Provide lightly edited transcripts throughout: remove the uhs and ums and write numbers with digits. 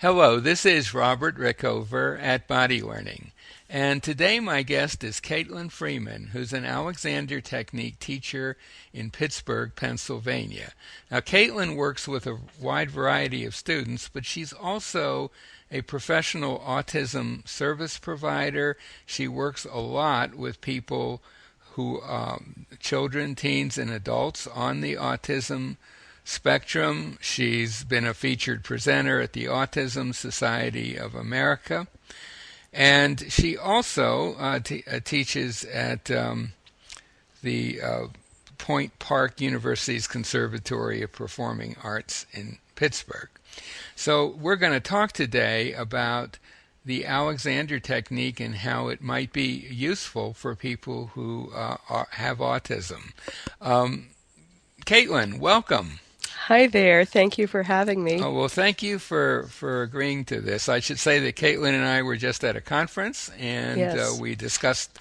Hello, this is Robert Rickover at Body Learning, and today my guest is Caitlin Freeman, who's an Alexander Technique teacher in Pittsburgh, Pennsylvania. Now, Caitlin works with a wide variety of students, but she's also a professional autism service provider. She works a lot with people who, children, teens, and adults on the autism spectrum. She's been a featured presenter at the Autism Society of America, and she also teaches at the Point Park University's Conservatory of Performing Arts in Pittsburgh. So we're going to talk today about the Alexander Technique and how it might be useful for people who have autism. Caitlin, welcome. Hi there. Thank you for having me. Oh, well, thank you for agreeing to this. I should say that Caitlin and I were just at a conference, and Yes. we discussed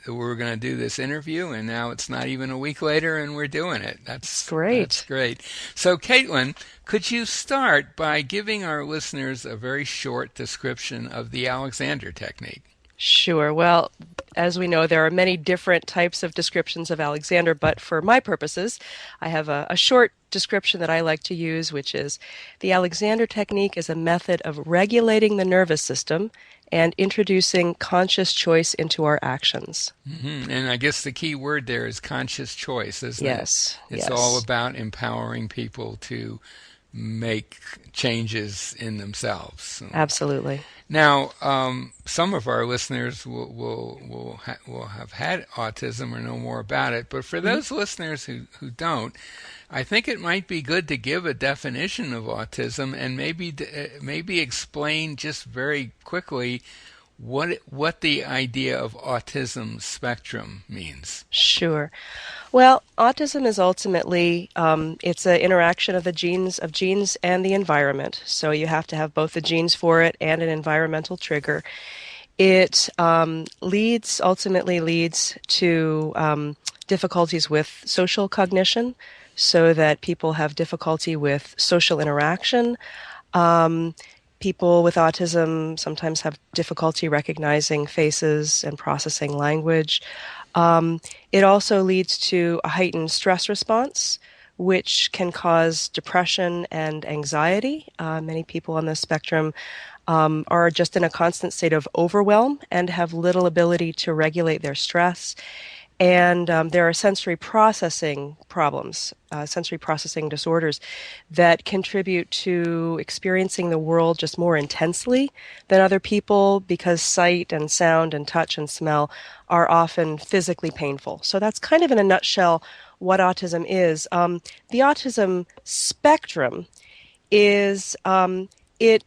we were going to do this interview, and now it's not even a week later, and we're doing it. That's Great. great. So, Caitlin, could you start by giving our listeners a very short description of the Alexander Technique? Sure. Well, as we know, there are many different types of descriptions of Alexander, but for my purposes, I have a short description that I like to use, which is the Alexander Technique is a method of regulating the nervous system and introducing conscious choice into our actions. And I guess the key word there is conscious choice, isn't it? Yes. It's all about empowering people to make changes in themselves. Absolutely. Now, some of our listeners will have had autism or know more about it, but for those listeners who don't, I think it might be good to give a definition of autism and maybe explain just very quickly what the idea of autism spectrum means. Sure. Well, autism is ultimately it's an interaction of the genes and the environment. So you have to have both the genes for it and an environmental trigger. It ultimately leads to difficulties with social cognition, so that people have difficulty with social interaction. People with autism sometimes have difficulty recognizing faces and processing language. It also leads to a heightened stress response, which can cause depression and anxiety. Many people on the spectrum are just in a constant state of overwhelm and have little ability to regulate their stress. And there are sensory processing problems, sensory processing disorders that contribute to experiencing the world just more intensely than other people, because sight and sound and touch and smell are often physically painful. So that's kind of in a nutshell what autism is. The autism spectrum is it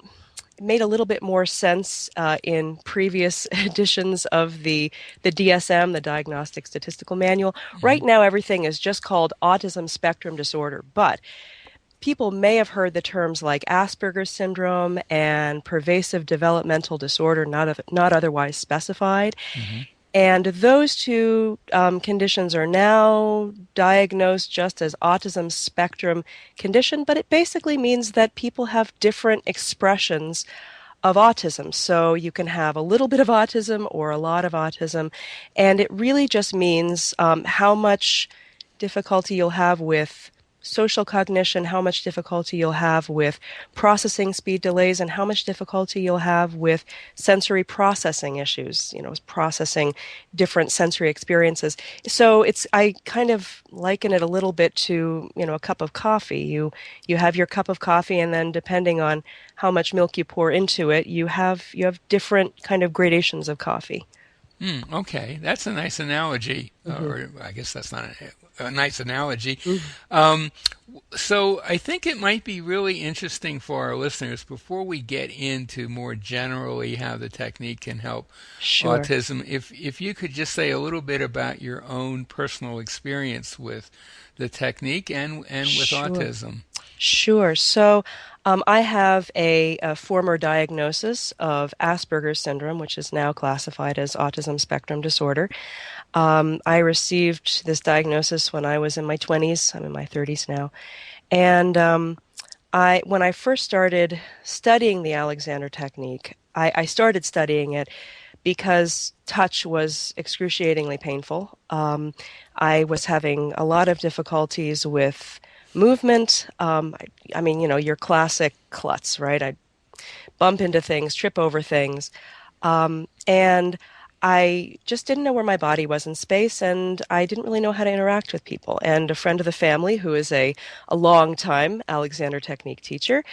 made a little bit more sense in previous editions of the DSM, the Diagnostic Statistical Manual. Right now, everything is just called autism spectrum disorder, but people may have heard the terms like Asperger's syndrome and pervasive developmental disorder, not otherwise specified. And those two conditions are now diagnosed just as autism spectrum condition, but it basically means that people have different expressions of autism. So you can have a little bit of autism or a lot of autism, and it really just means how much difficulty you'll have with social cognition, how much difficulty you'll have with processing speed delays, and how much difficulty you'll have with sensory processing issues, processing different sensory experiences. So I kind of liken it a little bit to, a cup of coffee. You have your cup of coffee, and then depending on how much milk you pour into it, you have different kind of gradations of coffee. Okay, that's a nice analogy, or I guess that's not a nice analogy. So I think it might be really interesting for our listeners, before we get into more generally how the technique can help Sure. autism, if you could just say a little bit about your own personal experience with the technique and with Sure. autism. Sure. So I have a former diagnosis of Asperger's syndrome, which is now classified as autism spectrum disorder. I received this diagnosis when I was in my 20s. I'm in my 30s now. And when I first started studying the Alexander technique, I started studying it because touch was excruciatingly painful. I was having a lot of difficulties with movement. I mean, your classic klutz, right? I bump into things, trip over things. And I just didn't know where my body was in space, and I didn't really know how to interact with people. And a friend of the family, who is a long time Alexander Technique teacher,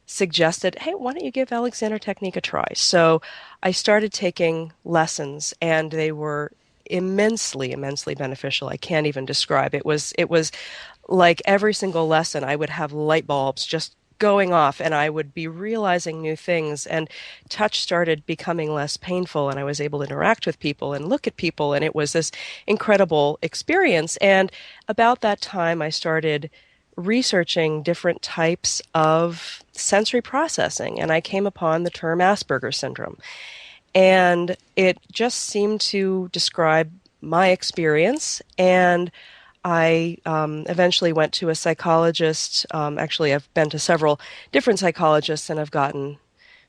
suggested, hey, why don't you give Alexander Technique a try? So I started taking lessons, and they were immensely beneficial. I can't even describe. It was like every single lesson, I would have light bulbs just going off and I would be realizing new things, and touch started becoming less painful, and I was able to interact with people and look at people, and it was this incredible experience. And about that time I started researching different types of sensory processing, and I came upon the term Asperger's syndrome, and it just seemed to describe my experience. And I eventually went to a psychologist. Actually, I've been to several different psychologists and I've gotten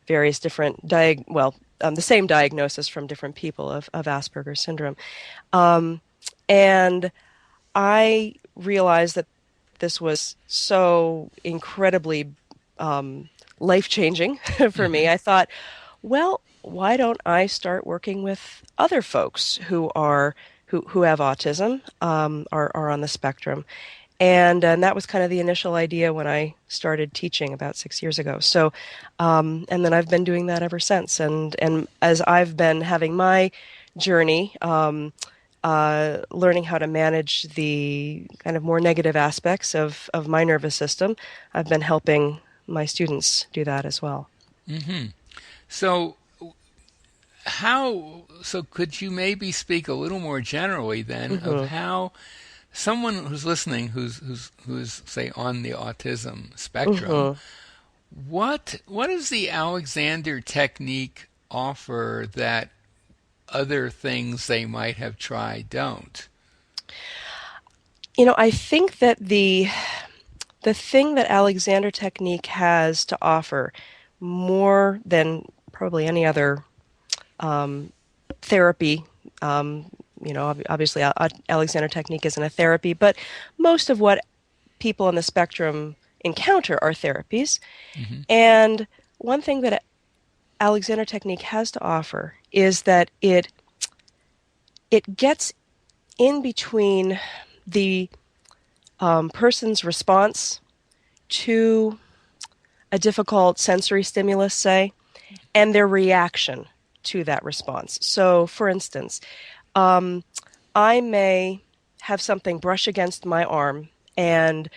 various different the same diagnosis from different people of Asperger's syndrome. And I realized that this was so incredibly life changing for me. Hmm. I thought, well, why don't I start working with other folks who have autism, are on the spectrum? And that was kind of the initial idea when I started teaching about 6 years ago. So, and then I've been doing that ever since. And as I've been having my journey, learning how to manage the kind of more negative aspects of my nervous system, I've been helping my students do that as well. Hmm. So so could you maybe speak a little more generally then of Hmm. how someone who's listening who's say on the autism spectrum, Hmm. what does the Alexander technique offer that other things they might have tried don't? I think that the thing that Alexander Technique has to offer more than probably any other therapy, obviously Alexander Technique isn't a therapy, but most of what people on the spectrum encounter are therapies. Hmm. And one thing that Alexander Technique has to offer is that it gets in between the person's response to a difficult sensory stimulus, say, and their reaction to that response. So, for instance, um, I may have something brush against my arm, and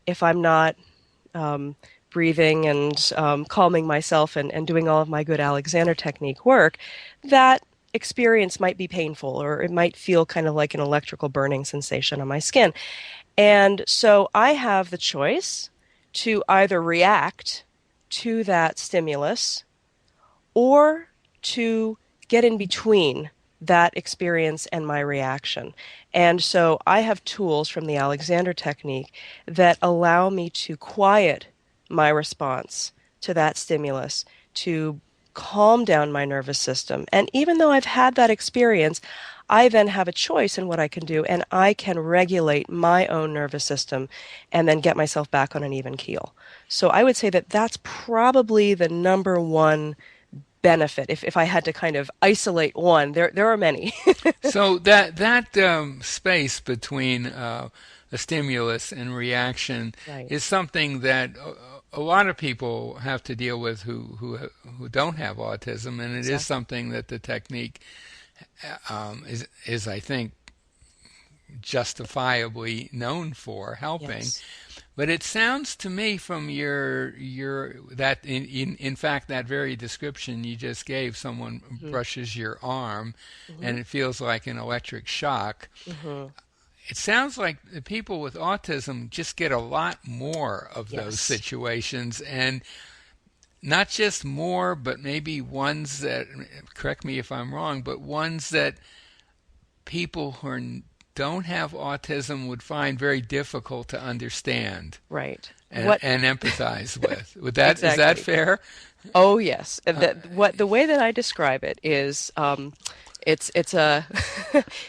if I'm not um, breathing and calming myself and doing all of my good Alexander technique work, that experience might be painful, or it might feel kind of like an electrical burning sensation on my skin. And so I have the choice to either react to that stimulus or to get in between that experience and my reaction. And so I have tools from the Alexander technique that allow me to quiet my response to that stimulus, to calm down my nervous system. And even though I've had that experience, I then have a choice in what I can do, and I can regulate my own nervous system and then get myself back on an even keel. So I would say that that's probably the number one benefit. If I had to kind of isolate one, there are many. So that space between a stimulus and reaction Right. is something that a lot of people have to deal with who don't have autism, and it is Exactly. something that the technique is I think justifiably known for helping. Yes. But it sounds to me from your that in fact that very description you just gave, someone Hmm. brushes your arm Hmm. and it feels like an electric shock. Hmm. It sounds like the people with autism just get a lot more of those Yes. situations, and not just more, but maybe ones that, correct me if I'm wrong, but ones that people who don't have autism would find very difficult to understand Right. and, What and empathize with. Would that is that exactly? fair? Oh yes. And Uh, the way that I describe it is it's a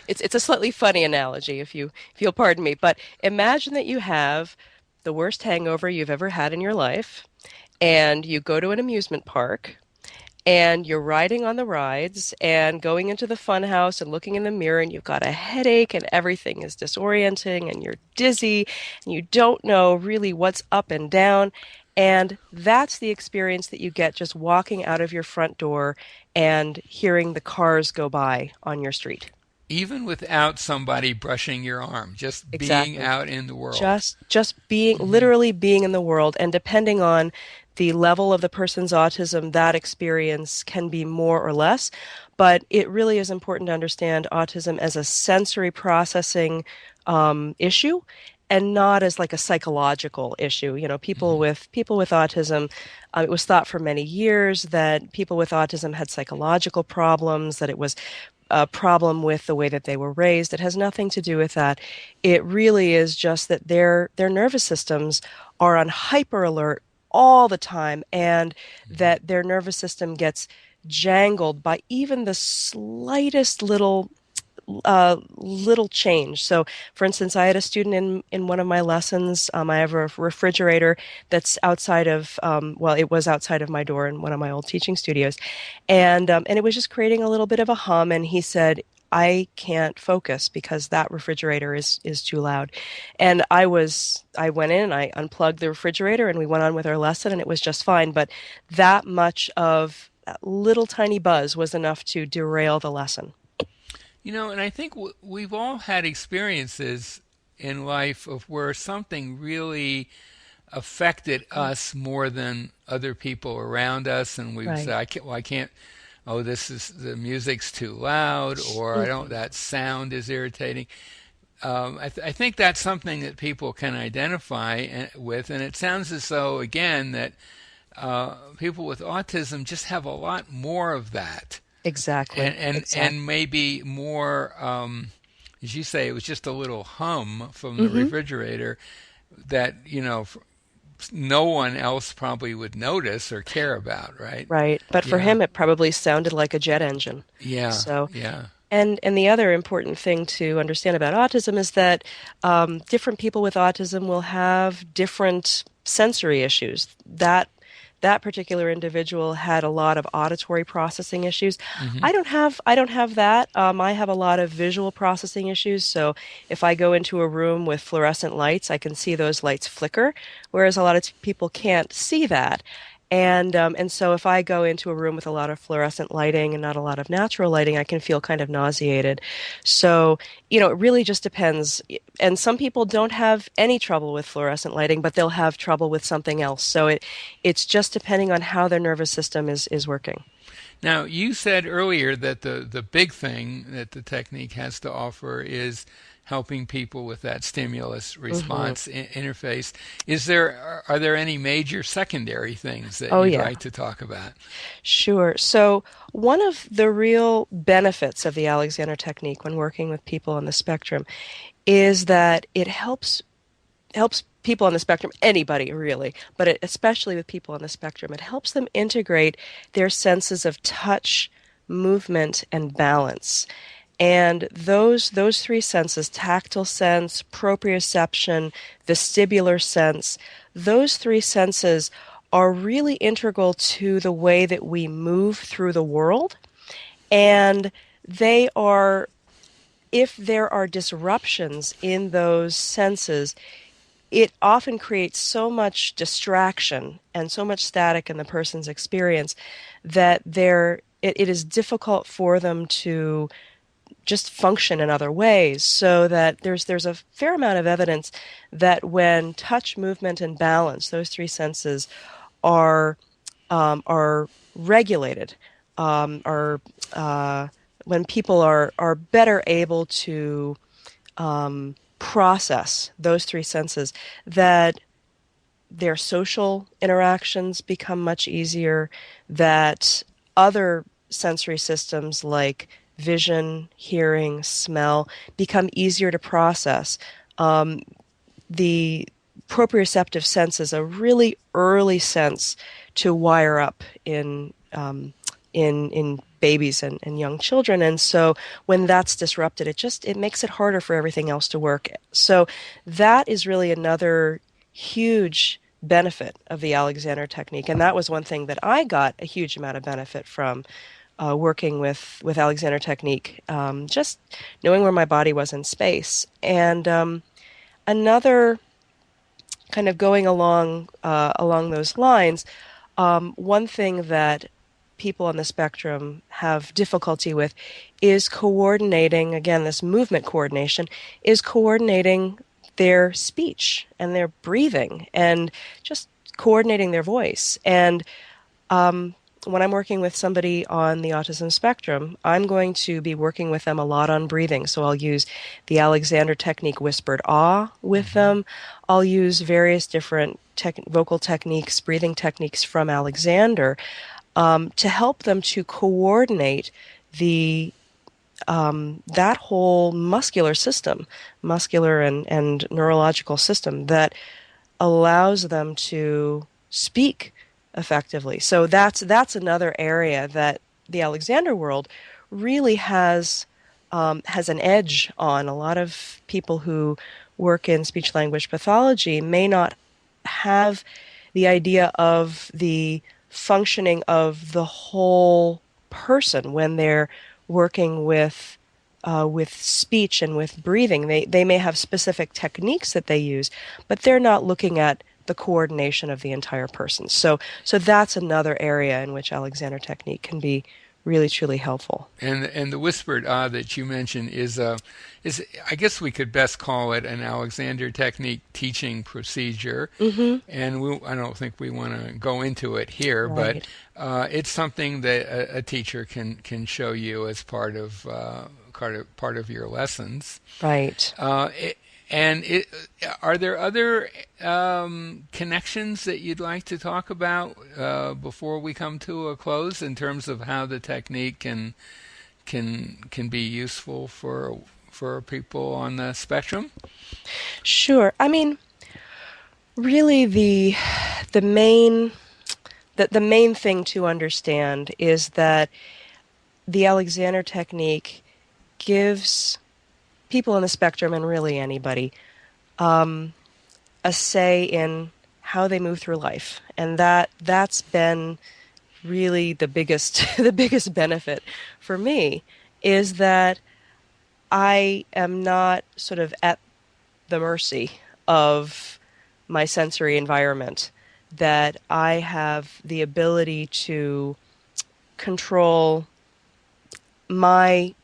it's a slightly funny analogy if you'll pardon me, but imagine that you have the worst hangover you've ever had in your life and you go to an amusement park and you're riding on the rides and going into the fun house and looking in the mirror and you've got a headache and everything is disorienting and you're dizzy and you don't know really what's up and down. And that's the experience that you get just walking out of your front door and hearing the cars go by on your street. Even without somebody brushing your arm, just being Exactly. out in the world. Just being Hmm. literally being in the world, and depending on the level of the person's autism, that experience can be more or less. But it really is important to understand autism as a sensory processing issue and not as like a psychological issue. You know, Hmm. people with autism, it was thought for many years that people with autism had psychological problems, that it was a problem with the way that they were raised. It has nothing to do with that. It really is just that their nervous systems are on hyper alert all the time, and Hmm. that their nervous system gets jangled by even the slightest little change. So, for instance, I had a student in one of my lessons. I have a refrigerator that's outside of, well, it was outside of my door in one of my old teaching studios, and it was just creating a little bit of a hum. And he said, "I can't focus because that refrigerator is too loud." And I went in and I unplugged the refrigerator and we went on with our lesson and it was just fine. But that much of that little tiny buzz was enough to derail the lesson. And I think we've all had experiences in life of where something really affected us more than other people around us, and we've Right. said, "I can't, well, I can't. Oh, this is the music's too loud, or I don't. Hmm. That sound is irritating." I think that's something that people can identify with, and it sounds as though, again, that people with autism just have a lot more of that, and Exactly. and and Exactly. maybe more. As you say, it was just a little hum from the Hmm. refrigerator that no one else probably would notice or care about, right? Right. But for Yeah, him, it probably sounded like a jet engine. yeah, So, yeah. and the other important thing to understand about autism is that different people with autism will have different sensory issues. That particular individual had a lot of auditory processing issues. Hmm. I don't have that. I have a lot of visual processing issues. So if I go into a room with fluorescent lights, I can see those lights flicker, whereas a lot of people can't see that. And so if I go into a room with a lot of fluorescent lighting and not a lot of natural lighting, I can feel kind of nauseated. So, you know, it really just depends. And some people don't have any trouble with fluorescent lighting, but they'll have trouble with something else. So it's just depending on how their nervous system is working. Now, you said earlier that the big thing that the technique has to offer is helping people with that stimulus Hmm. response interface. Are there any major secondary things that Oh, you'd yeah. like to talk about? Sure. So, one of the real benefits of the Alexander technique when working with people on the spectrum is that it helps people on the spectrum, anybody really, but especially with people on the spectrum, it helps them integrate their senses of touch, movement, and balance. And those three senses, tactile sense, proprioception, vestibular sense, those three senses are really integral to the way that we move through the world. And they are, if there are disruptions in those senses, it often creates so much distraction and so much static in the person's experience that it is difficult for them to just function in other ways. So that there's a fair amount of evidence that when touch, movement, and balance, those three senses are are regulated, are when people are better able to process those three senses, that their social interactions become much easier, that other sensory systems like vision, hearing, smell become easier to process. The proprioceptive sense is a really early sense to wire up in babies and young children, and so when that's disrupted, it makes it harder for everything else to work. So that is really another huge benefit of the Alexander technique, and that was one thing that I got a huge amount of benefit from working with Alexander technique, just knowing where my body was in space. And another kind of going along those lines, one thing that people on the spectrum have difficulty with is coordinating, again, this movement coordination, is coordinating their speech and their breathing and just coordinating their voice. And when I'm working with somebody on the autism spectrum, I'm going to be working with them a lot on breathing. So I'll use the Alexander technique whispered ah with them. I'll use various different vocal techniques, breathing techniques from Alexander to help them to coordinate the that whole muscular system, muscular and neurological system that allows them to speak effectively. So that's another area that the Alexander world really has an edge on. A lot of people who work in speech language pathology may not have the idea of the functioning of the whole person when they're working with speech and with breathing. They may have specific techniques that they use, but they're not looking at the coordination of the entire person. So that's another area in which Alexander technique can be really truly helpful. And the whispered ah that you mentioned is I guess we could best call it an Alexander technique teaching procedure. Mm-hmm. And I don't think we want to go into it here, but Right. it's something that a teacher can show you as part of your lessons. Right. It, and are there other connections that you'd like to talk about before we come to a close in terms of how the technique can be useful for people on the spectrum? Sure. I mean, really the main the main thing to understand is that the Alexander technique gives people on the spectrum, and really anybody, a say in how they move through life, and that's been really the biggest the biggest benefit for me is that I am not sort of at the mercy of my sensory environment, that I have the ability to control my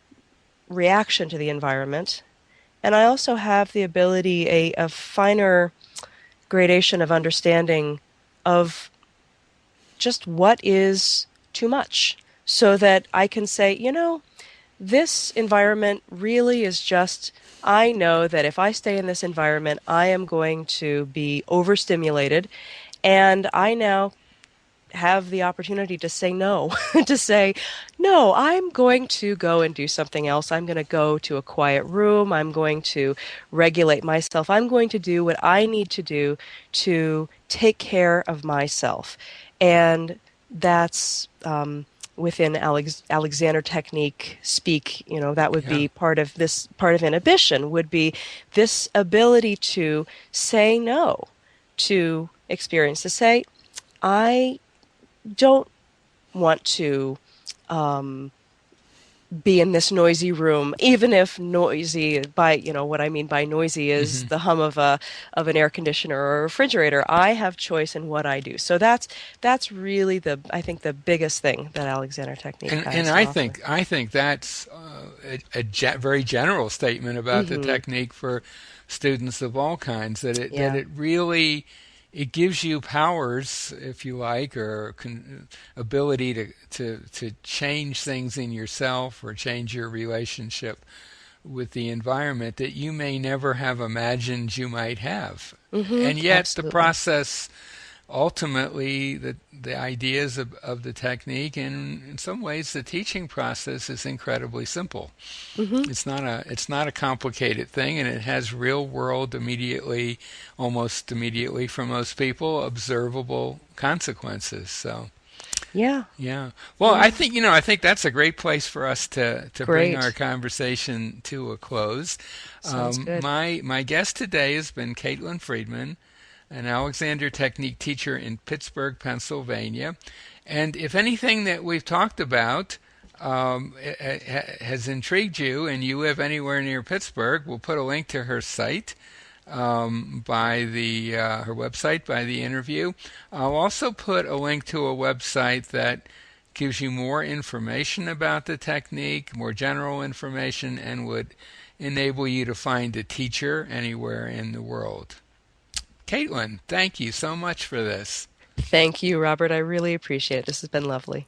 reaction to the environment. And I also have the ability, a finer gradation of understanding of just what is too much, so that I can say, this environment really is just, I know that if I stay in this environment, I am going to be overstimulated, and I now have the opportunity to say no, to say, no, I'm going to go and do something else. I'm going to go to a quiet room. I'm going to regulate myself. I'm going to do what I need to do to take care of myself. And that's within Alexander technique speak, that would Yeah. be part of inhibition, would be this ability to say no to experience, to say, I don't want to be in this noisy room, even if noisy, by what I mean by noisy is Hmm. the hum of an air conditioner or a refrigerator. I have choice in what I do. So that's really I think the biggest thing that Alexander technique And has to offer. I think that's very general statement about the Hmm. technique for students of all kinds. That Yeah. it really it gives you powers, if you like, or ability to change things in yourself or change your relationship with the environment that you may never have imagined you might have. Hmm. And yet the Absolutely. process ultimately the ideas of the technique, and in some ways the teaching process is incredibly simple. Hmm. It's not a complicated thing, and it has real world immediately, almost immediately for most people, observable consequences. So Yeah. yeah. Well, Yeah. I think that's a great place for us to bring our Great. conversation to a close. Sounds good. My guest today has been Caitlin Friedman, an Alexander Technique teacher in Pittsburgh, Pennsylvania. And if anything that we've talked about has intrigued you and you live anywhere near Pittsburgh, we'll put a link to her site by the her website by the interview. I'll also put a link to a website that gives you more information about the technique, more general information, and would enable you to find a teacher anywhere in the world. Caitlin, thank you so much for this. Thank you, Robert. I really appreciate it. This has been lovely.